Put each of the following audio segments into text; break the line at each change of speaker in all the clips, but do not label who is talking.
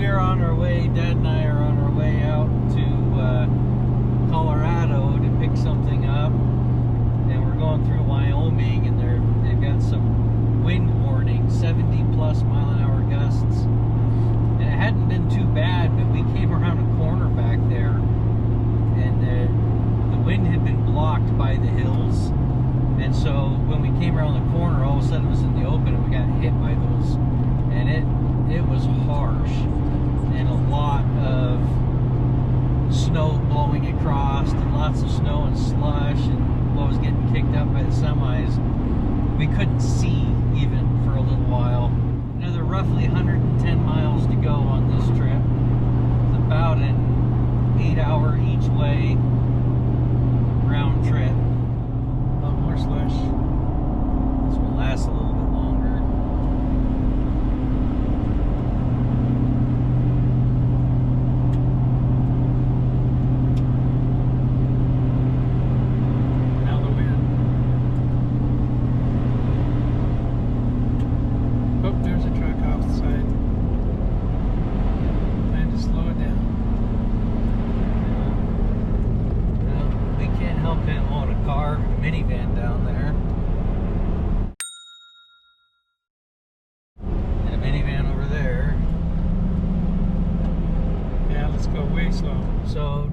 we are on our way, Dad and I are on our way out to Colorado to pick something up. And we're going through Wyoming, and they've got some wind warning, 70+ mile-an-hour gusts. And it hadn't been too bad, but we came around a corner back there, and the wind had been blocked by the hills. And so when we came around the corner, all of a sudden it was in the open, and we got hit by those. And it was harsh, and a lot of snow blowing across, and lots of snow and slush, and what was getting kicked up by the semis. We couldn't see even for a little while. Another roughly 110 miles to go on this trip. It's about an 8-hour each way round trip. A lot more slush. This will last a little bit longer.
Now the wind. Oh, there's a truck off the side. Time to slow it down.
Well, we can't help him own a car, a minivan down there. And a minivan over there.
Yeah, let's go way slow.
So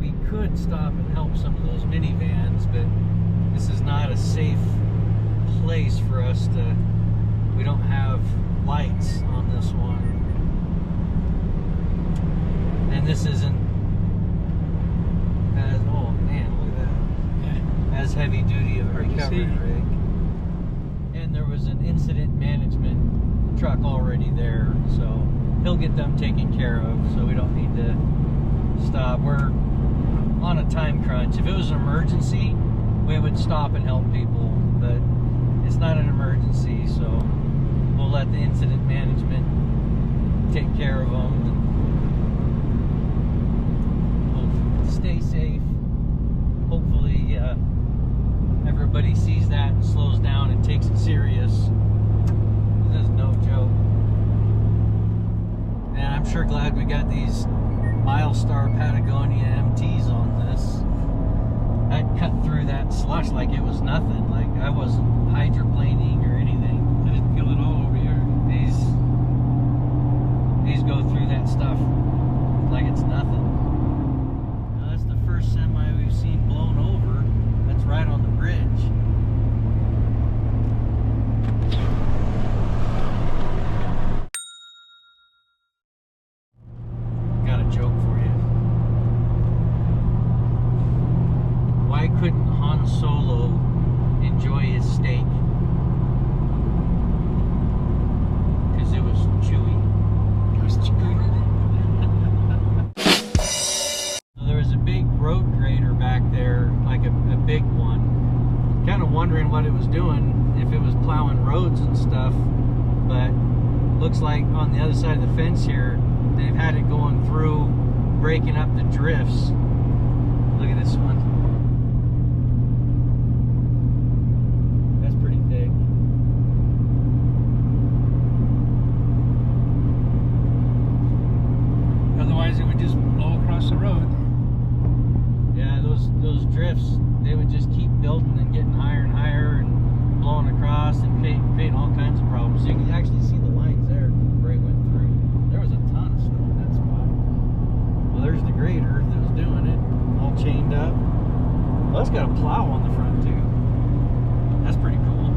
we could stop and help some of those minivans, but this is not a safe place for us to. We don't have lights on this one, and this isn't as, oh man, look at that,
Yeah.
as heavy duty of a
Hard to
recovery
see.
rig. And there was an incident management truck already there, so he'll get them taken care of, so we don't need to stop. We're on a time crunch. If it was an emergency, we would stop and help people, but it's not an emergency, so we'll let the incident management take care of them. And we'll stay safe. Hopefully everybody sees that and slows down and takes it serious. This is no joke. And I'm sure glad we got these Milestar Patagonia MTs on this. I cut through that slush like it was nothing. Like I wasn't hydroplaning or anything.
I didn't feel it all over here.
These go through that stuff like it's nothing. Now, that's the first semi we've seen blown over. That's right on the bridge. Got a joke for you. Why couldn't Han Solo enjoy his steak? Because it was chewy.
It was chewy.
There was a big road grader back there, like a big one. Kind of wondering what it was doing, if it was plowing roads and stuff, but looks like on the other side of the fence here, they've had it going through, breaking up the drifts. Look at this one. That's pretty thick.
Otherwise, it would just blow across the road.
Yeah, those drifts, they would just keep building and getting higher and higher and blowing across and creating all kinds of problems. So you can actually see the lines there where it went through. There was a ton of snow in that spot. Well, there's the grader that was doing it, all chained up. Well, it's got a plow on the front too. That's pretty cool.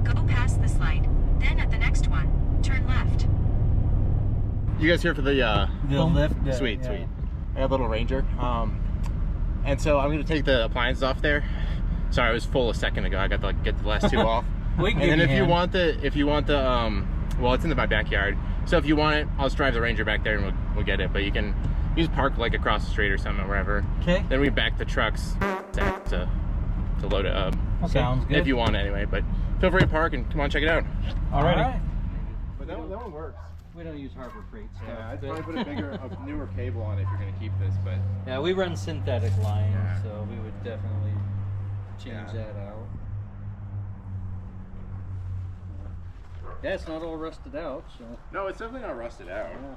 Go past this light, then at the next one, turn left.
You guys here for the
lift?
Sweet,
yeah.
sweet. I got a little Ranger. And so I'm gonna take the appliances off there. Sorry, I was full a second ago. I got to get the last two off.
We can
And then
give
if you
a
want the well, it's in my backyard. So if you want it, I'll just drive the Ranger back there and we'll get it. But you can just park like across the street or something or wherever.
Okay.
Then we back the trucks to load it up.
Okay. Sounds good.
If you want it anyway, but feel free to park and come on, check it out.
All right.
But that one works.
We don't use Harbor Freight stuff.
Yeah, I'd
but-
probably put a bigger, a newer cable on it if you're gonna keep this, but
Yeah, we run synthetic line,
Yeah.
so we would definitely change
Yeah.
that out. Yeah, it's not all rusted out, so.
No, it's definitely not rusted out.
Yeah.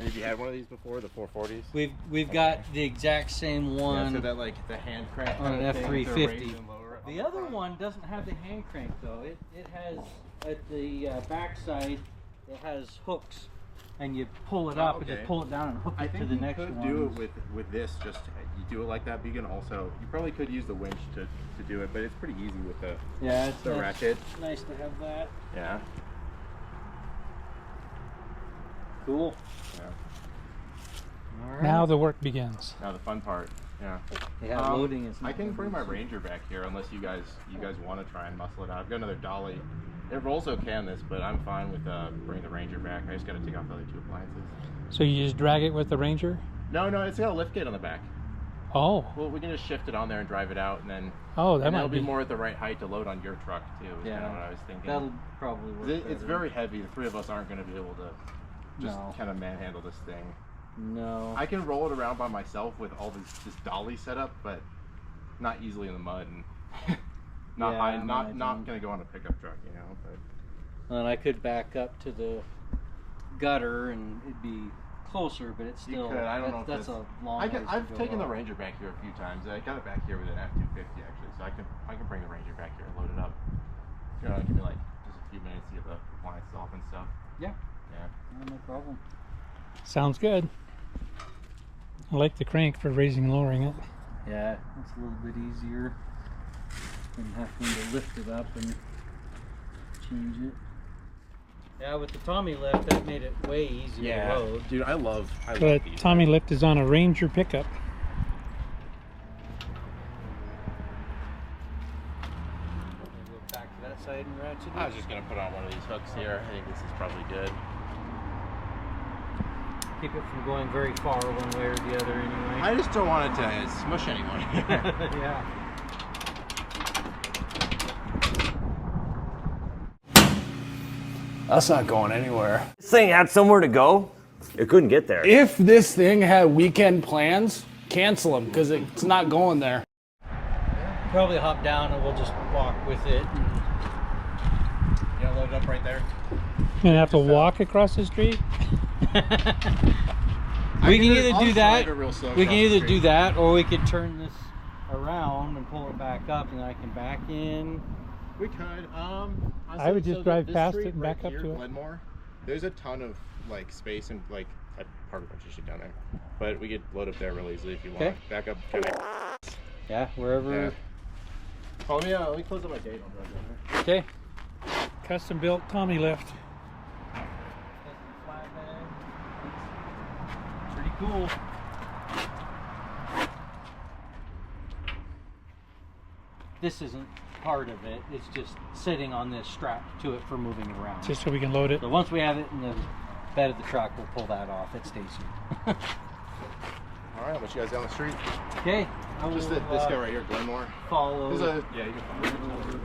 Have you had one of these before, the 440s?
We've got the exact same one.
Yeah, so that like the hand crank
on an F350.
The
The other one doesn't have the hand crank though. It has at the backside. It has hooks, and you pull it up and just pull it down and hook it to the next one.
I think you could do it with this. Just you do it like that, but you can also you probably could use the winch to do it, but it's pretty easy with the the ratchet.
It's nice to have that.
Yeah.
Cool.
Yeah.
All right.
Now the work begins.
Now the fun part. Yeah.
Yeah, loading is.
I can bring my Ranger back here unless you guys want to try and muscle it out. I've got another dolly. It rolls okay on this, but I'm fine with bringing the Ranger back. I just got to take off the other two appliances.
So you just drag it with the Ranger?
No, it's got a lift gate on the back.
Oh.
Well, we can just shift it on there and drive it out, and then that'll be more at the right height to load on your truck too. Is kind of what I was thinking.
That'll probably work.
It's very heavy. The three of us aren't going to be able to just kind of manhandle this thing.
No.
I can roll it around by myself with all this dolly setup, but not easily in the mud and not going to go on a pickup truck, you know. But
and I could back up to the gutter and it'd be closer, but it's still.
You could. I don't know if
that's a long.
I've taken the Ranger back here a few times. I got it back here with an F250 actually, so I can bring the Ranger back here and load it up. You know, give me like just a few minutes to get the appliances off and stuff.
Yeah.
Yeah.
No problem.
Sounds good. I like the crank for raising and lowering it.
Yeah, it's a little bit easier than having to lift it up and change it. Yeah, with the Tommy lift, that made it way easier to load.
Dude, I love
The
these.
Tommy lift is on a Ranger pickup.
Go back to that side and ratchet it.
I was just going to put on one of these hooks here. I think this is probably good.
Keep it from going very far one way or the other anyway.
I just don't want it to smush anyone.
Yeah.
That's not going anywhere. This thing had somewhere to go. It couldn't get there.
If this thing had weekend plans, cancel them because it's not going there.
Probably hop down and we'll just walk with it.
Yeah, load it up right there.
You have to walk across the street?
We can either do that.
We can either
do that, or we could turn this around and pull it back up, and then I can back in.
We could.
I would just drive past it and back up to it.
Glenmore, there's a ton of like space and like I park a bunch of shit down there, but we could load up there real easily if you want.
Okay.
Back up. Kind of.
Yeah, wherever.
Yeah. Oh, let me close up my gate. I'll drive down there.
Okay.
Custom built Tommy lift.
Pretty cool. This isn't part of it. It's just sitting on this strap to it for moving it around.
Just so we can load it.
So once we have it in the bed of the truck, we'll pull that off. It stays here.
All right, I'll let you guys down the street.
Okay.
Just this guy right here, Glenmore.
Follow.
Yeah, you can follow.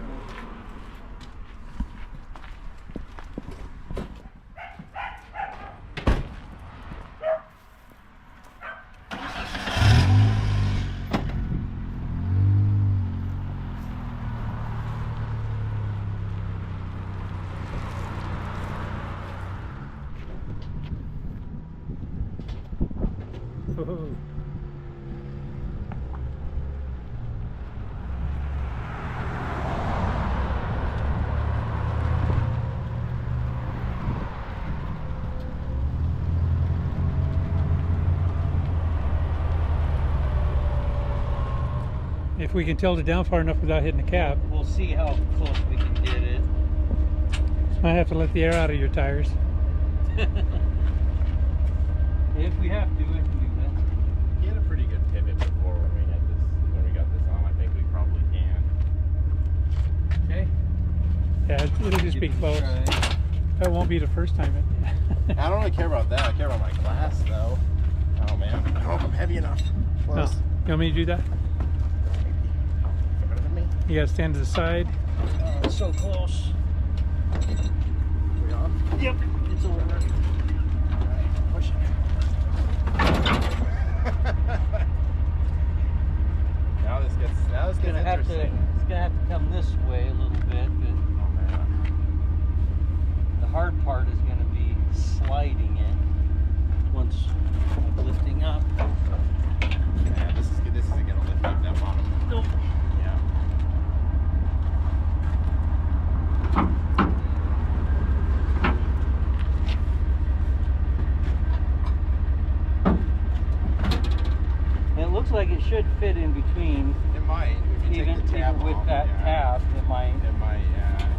Whoa. If we can tilt it down far enough without hitting the cab.
We'll see how close we can get it.
Might have to let the air out of your tires.
If we have to, we can do that.
He had a pretty good pivot before when we got this on. I think we probably can.
Okay.
Yeah, it'll just be close. That won't be the first time.
I don't really care about that. I care about my glass though. Oh man, I don't know if I'm heavy enough.
No.
Close.
You want me to do that?
Better than me.
You gotta stand to the side.
It's so close.
We on?
Yep. It's over.
Alright, push it.
looks like it should fit in between.
It might. If you take the tab
even with
off,
that
yeah.
tab, it might.
It might, yeah.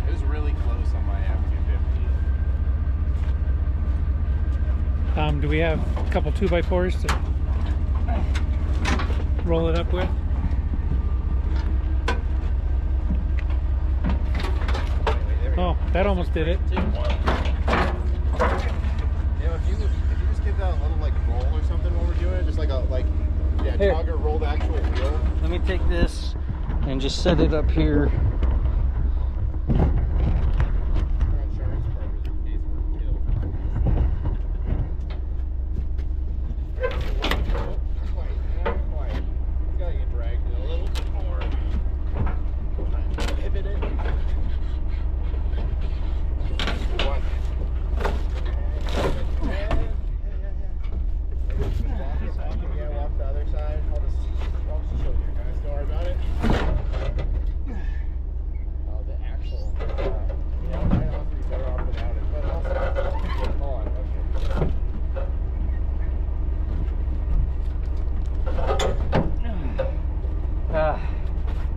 It was really close on my F250.
Do we have a couple 2x4s to roll it up with? Oh, that almost did it.
Take one. Yeah, if you just give that a little like roll or something while we're doing it, just like
Here.
tug or roll the actual wheel.
Let me take this and just set it up here.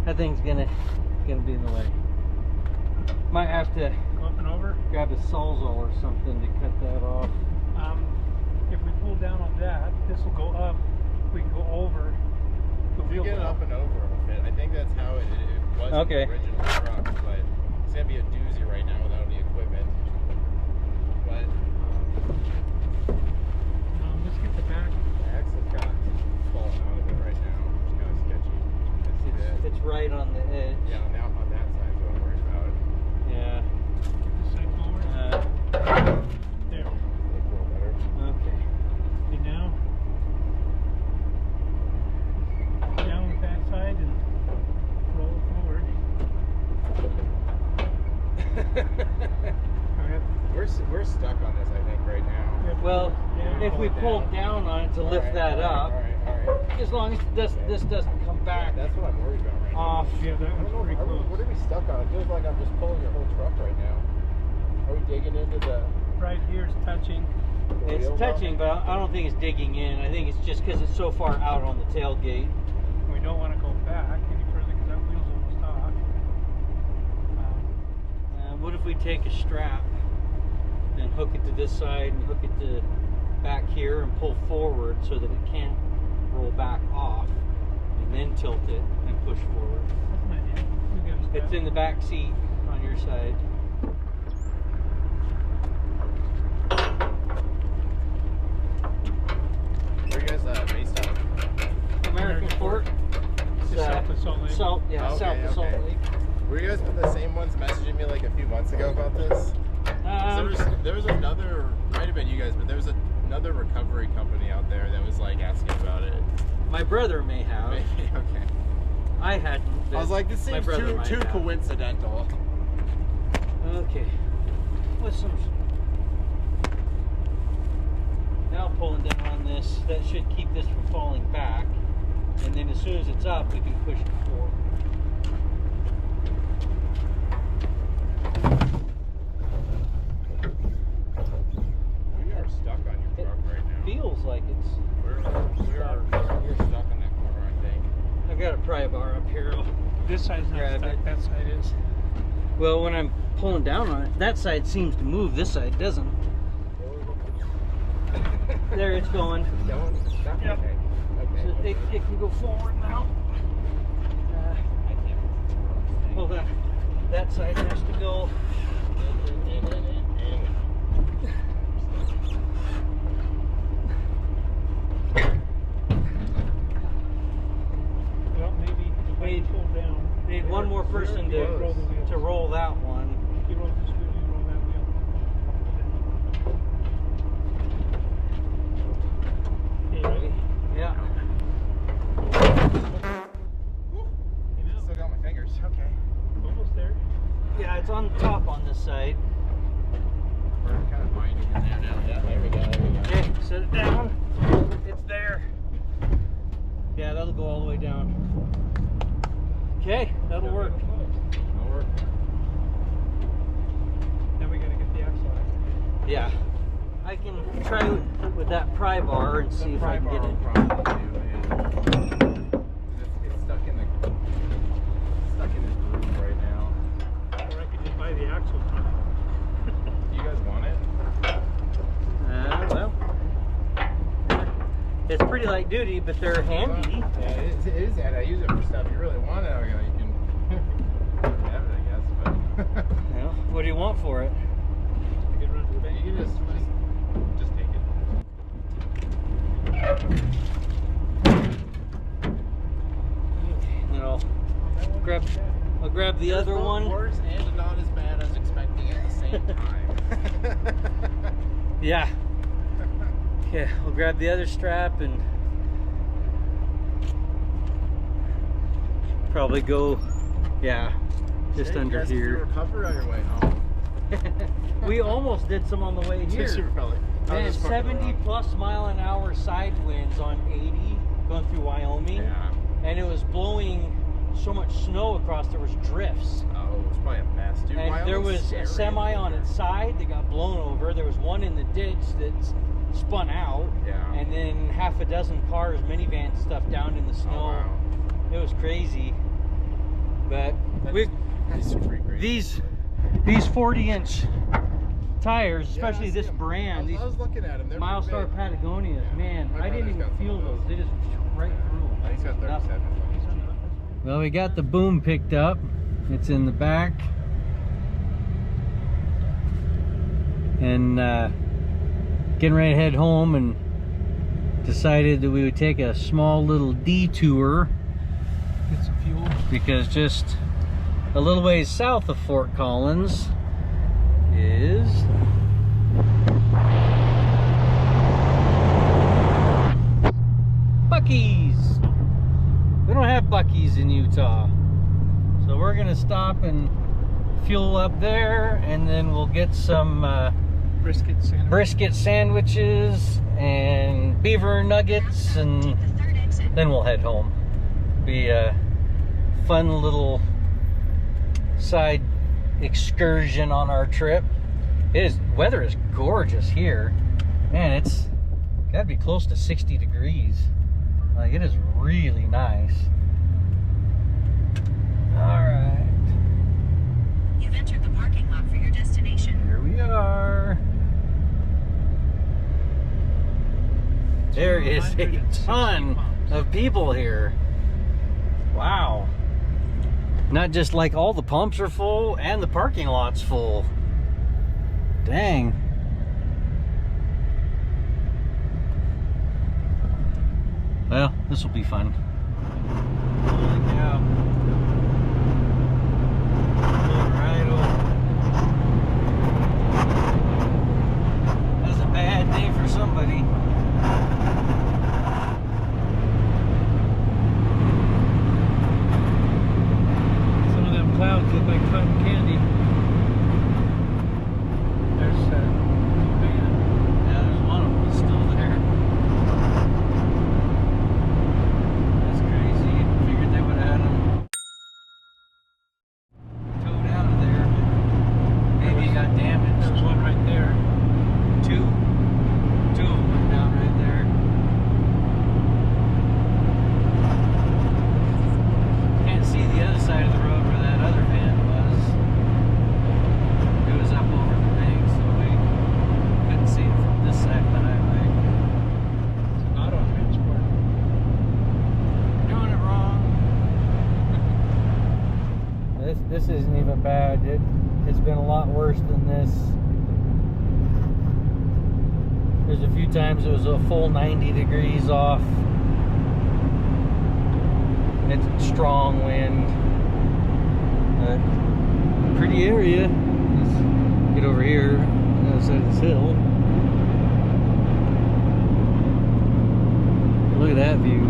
That thing's gonna be in the way. Might have to
Up and over.
grab a sawzall or something to cut that off.
If we pull down on that, this will go up. We can go over. The
If you
wheel
get it up and over, it'll fit. I think that's how it was
Okay.
in the original truck, but it's gonna be a doozy right now without any equipment. But
Let's get the back.
the axle's kind of falling out of it right now. It's kind of sketchy. Let's see that.
It's right on the edge.
Yeah, now on that side is what I'm worried about.
Yeah.
Get this side forward. There.
Make it a little better.
Okay.
And now, down with that side and roll it forward.
We're stuck on this, I think, right now.
Well,
Yeah,
if we pull down on it to lift that up,
Alright.
as long as this doesn't come back
That's what I'm worried about right now.
off.
Yeah, that
I don't
one's
know,
pretty close.
what are we stuck on? It feels like I'm just pulling your whole truck right now. Are we digging into the
Right here is touching.
It's
wheel
touching,
well?
but I don't think it's digging in. I think it's just because it's so far out on the tailgate.
We don't want to go back any further because that wheel's almost off.
What if we take a strap and hook it to this side and hook it to back here and pull forward so that it can't roll back off, and then tilt it and push forward?
That's an idea. We got a strap.
It's in the back seat on your side.
Where are you guys based out of?
American Fork.
Just south of Salt Lake.
South of Salt Lake.
Were you guys the same ones messaging me like a few months ago about this? There was another, might have been you guys, but there was another recovery company out there that was like asking about it.
My brother may have.
Maybe, okay.
I hadn't.
I was like, this
my
seems
brother might
too
have.
coincidental.
Okay. What's some? Now pulling down on this, that should keep this from falling back. And then as soon as it's up, we can push it forward.
We are stuck on your truck right now.
Feels like it's.
We're stuck on that corner, I think.
I've got a pry bar up here.
This side's not
Grab
stuck.
it.
That side is.
Well, when I'm pulling down on it, that side seems to move. This side doesn't. There, it's going.
Stuck?
Yep.
Okay.
So
Okay.
it can go forward now.
I can't.
Hold on. That side has to go.
Well, maybe if I pull down.
Need one more person to
roll the wheel.
roll that one.
You roll this wheel, you roll that wheel. Okay, ready?
Yeah.
Came out.
Still got my fingers. Okay.
Almost there.
Yeah, it's on top on this side.
We're kind of binding in there now. Yeah, there we go.
Okay, set it down. It's there. Yeah, that'll go all the way down. Okay, that'll work.
That'll work.
Now we gotta get the axle out.
Yeah. I can try with that pry bar and see if I can get it.
It's stuck in this groove right now.
Or I could just buy the axle from it.
Do you guys want it?
Well, it's pretty light duty, but they're handy.
Yeah, it is handy. I use it for stuff you really want it. You can have it, I guess. But
Well, what do you want for it?
I could run to the bank.
you can just take it.
And I'll grab the other one.
Worse and not as bad as expecting at the same time.
Yeah. Yeah, we'll grab the other strap and probably go, yeah, just
Hey,
under
you guys can do a
here.
recovery on your way home.
We almost did some on the way here.
Super pellet.
Man, 70+ mile/hour side winds on 80 going through Wyoming,
Yeah.
and it was blowing so much snow across. There was drifts.
Oh, it was probably a mess, dude.
And there
Wyoming's
was
scary.
a semi on its side that got blown over. There was one in the ditch that spun out.
Yeah.
And then half a dozen cars, minivan stuff down in the snow.
Oh, wow.
It was crazy. But
That's pretty crazy.
these 40-inch tires,
Yeah,
especially
I see
this
'em.
brand,
I was looking at them. They're pretty
Milestar
big.
Patagonias,
Yeah.
man,
My
I didn't
brother's
even
got some
feel
of
those.
those.
They just right through them.
He's got 37.
Well, we got the boom picked up. It's in the back. And getting ready to head home, and decided that we would take a small little detour
Get some fuel.
because just a little ways south of Fort Collins is Buc-ee's. We don't have Buc-ee's in Utah, so we're gonna stop and fuel up there, and then we'll get some
Brisket sandwich.
brisket sandwiches and beaver nuggets, and
Take the third exit.
then we'll head home. Be a fun little side excursion on our trip. Weather is gorgeous here. Man, it's gotta be close to 60 degrees. Like, it is really nice. All right,
You've entered the parking lot for your destination.
here we are. There is a
260
ton
pumps.
of people here. Wow. Not just like all the pumps are full and the parking lot's full. Dang. Well, this will be fun. Holy cow. Going right over. That's a bad day for somebody.
Some of them clouds look like cotton candy. There's van.
Yeah, there's one of them still there. That's crazy. Figured they would have had them towed out of there, but maybe it got damaged.
There's one right there.
Two of them went down right there. Can't see the other side of the road where that other van was. It was up over the bank, so we couldn't see it from this side of the highway.
It's not on transport.
Doing it wrong. This isn't even bad. It's been a lot worse than this. There's a few times it was a full 90 degrees off. It's a strong wind. Pretty area. Let's get over here on the other side of this hill. Look at that view.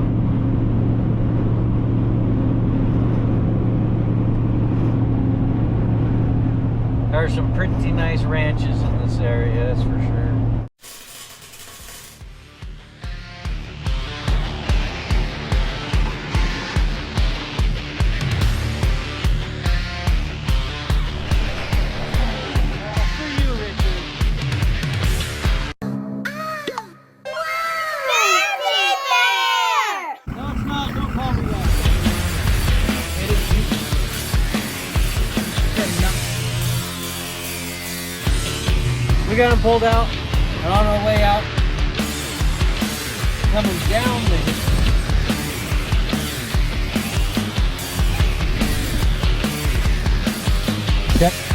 There are some pretty nice ranches in this area, that's for sure. For you, Richard. got them pulled out, and on our way out, coming down the hill. Check.